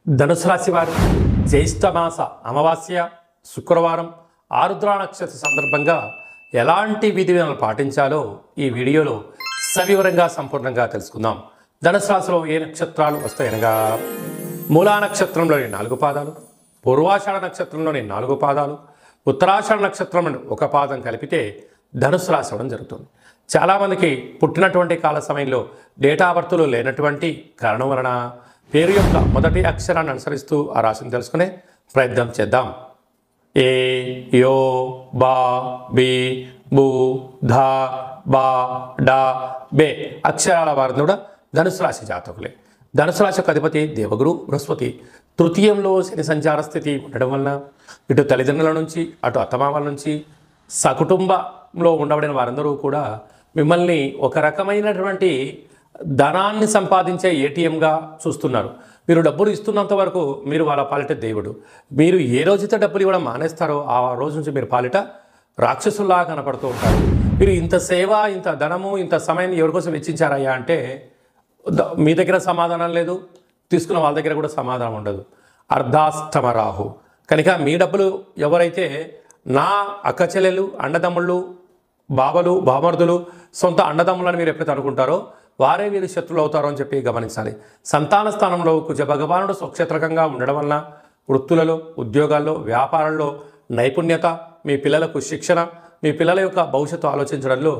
ధనుసు రాశి వారు జ్యేష్ఠమాస అమావాస్య శుక్రవారం ఆరుద్ర నక్షత్ర సందర్భంగా ఎలాంటి విధి విధానాలు పాటించాలో ఈ వీడియోలో సవివరంగా సంపూర్ణంగా తెలుసుకుందాం. ధనుసు రాశిలో ఏ నక్షత్రాలు వస్తాయనగా మూలా నక్షత్రంలోని 4 పాదాలు, పూర్వాషాఢ నక్షత్రంలోని 4 పాదాలు, ఉత్తరాషాఢ నక్షత్రంలోని 1 పాదం కలిపితే ధనుసు రాశి అవ్వడం జరుగుతుంది. చాలామందికి పుట్టినటువంటి కాల సమయంలో డేటా బర్త్లు లేనటువంటి కారణం వలన పేరు యొక్క మొదటి అక్షరాన్ని అనుసరిస్తూ ఆ రాశిని తెలుసుకునే ప్రయత్నం చేద్దాం. ఏ, యో, బా, బి, బు, ధా, బా, డా, బే అక్షరాల వారిని కూడా ధనుసు రాశి జాతకులే. ధనుసు రాశి యొక్క అధిపతి దేవగురు బృహస్పతి. తృతీయంలో శని సంచార స్థితి ఉండడం వలన ఇటు తల్లిదండ్రుల నుంచి అటు అత్తమామల నుంచి సకుటుంబంలో ఉండబడిన వారందరూ కూడా మిమ్మల్ని ఒక రకమైనటువంటి ధనాన్ని సంపాదించే ఏటీఎంగా చూస్తున్నారు. మీరు డబ్బులు ఇస్తున్నంత వరకు మీరు వాళ్ళ పాలిట దేవుడు. మీరు ఏ రోజైతే డబ్బులు ఇవ్వడం మానేస్తారో ఆ రోజు నుంచి మీరు పాలిట రాక్షసుల్లా కనపడుతూ ఉంటారు. మీరు ఇంత సేవ, ఇంత ధనము, ఇంత సమయాన్ని ఎవరి కోసం వెచ్చించారయ్యా అంటే మీ దగ్గర సమాధానం లేదు, తీసుకున్న వాళ్ళ దగ్గర కూడా సమాధానం ఉండదు. అర్ధాష్టమ రాహు కనుక మీ డబ్బులు ఎవరైతే నా అక్క చెల్లెలు, అన్నదమ్ముళ్ళు, బావలు, బామర్దులు, సొంత అన్నదమ్ములని మీరు ఎప్పుడైతే అనుకుంటారో వారే వీరు శత్రులు అవుతారో అని చెప్పి గమనించాలి. సంతాన స్థానంలో కుజ భగవానుడు స్వక్షేత్రకంగా ఉండడం వలన వృత్తులలో, ఉద్యోగాల్లో, వ్యాపారంలో నైపుణ్యత, మీ పిల్లలకు శిక్షణ, మీ పిల్లల యొక్క భవిష్యత్తు ఆలోచించడంలో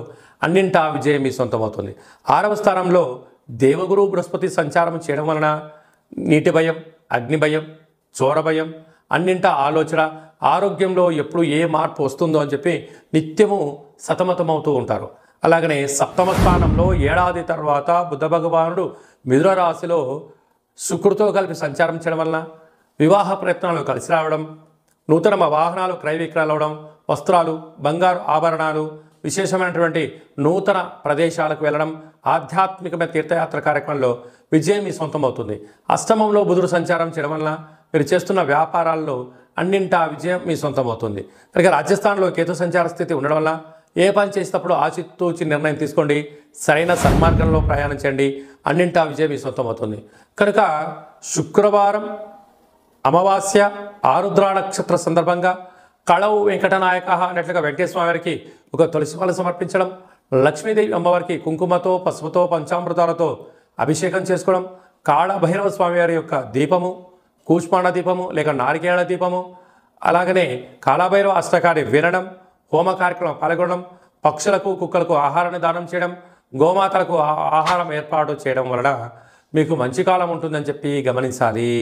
అన్నింటా విజయం మీ సొంతమవుతుంది. 6వ స్థానంలో దేవగురు బృహస్పతి సంచారం చేయడం వలన నీటి భయం, అగ్ని భయం, చోర భయం, అన్నింటా ఆలోచన, ఆరోగ్యంలో ఎప్పుడు ఏ మార్పు వస్తుందో అని చెప్పి నిత్యము సతమతమవుతూ ఉంటారు. అలాగనే 7వ స్థానంలో ఏడాది తర్వాత బుధ భగవానుడు మిథున రాశిలో శుక్రుడితో కలిపి సంచారం చేయడం వలన వివాహ ప్రయత్నాలు కలిసి రావడం, నూతన వాహనాలు క్రయ విక్రయాలు అవడం, వస్త్రాలు, బంగారు ఆభరణాలు, విశేషమైనటువంటి నూతన ప్రదేశాలకు వెళ్ళడం, ఆధ్యాత్మికమైన తీర్థయాత్ర కార్యక్రమంలో విజయం మీ సొంతమవుతుంది. అష్టమంలో బుధుడు సంచారం చేయడం వలన మీరు చేస్తున్న వ్యాపారాల్లో అన్నింటా విజయం మీ సొంతమవుతుంది. కనుక రాజస్థాన్లో కేతు సంచార స్థితి ఉండడం వల్ల ఏ పని చేసేటప్పుడు ఆచితూచి నిర్ణయం తీసుకోండి, సరైన సన్మార్గంలో ప్రయాణం చేయండి, అన్నింటా విజయం మీ సొంతమవుతుంది. కనుక శుక్రవారం అమావాస్య ఆరుద్ర నక్షత్ర సందర్భంగా కళవు వెంకటనాయక అన్నట్లుగా వెంకటేశ్వర వారికి ఒక తులసి మాల సమర్పించడం, లక్ష్మీదేవి అమ్మవారికి కుంకుమతో, పసుపుతో, పంచామృతాలతో అభిషేకం చేసుకోవడం, కాళభైరవ స్వామి వారి యొక్క దీపము, కూష్మాండ దీపము లేక నారికేళ దీపము, అలాగనే కాళభైరవ అష్టకాన్ని వినడం, హోమ కార్యక్రమం పాల్గొనడం, పక్షులకు, కుక్కలకు ఆహారాన్ని దానం చేయడం, గోమాతలకు ఆహారం ఏర్పాటు చేయడం వలన మీకు మంచి కాలం ఉంటుందని చెప్పి గమనించాలి.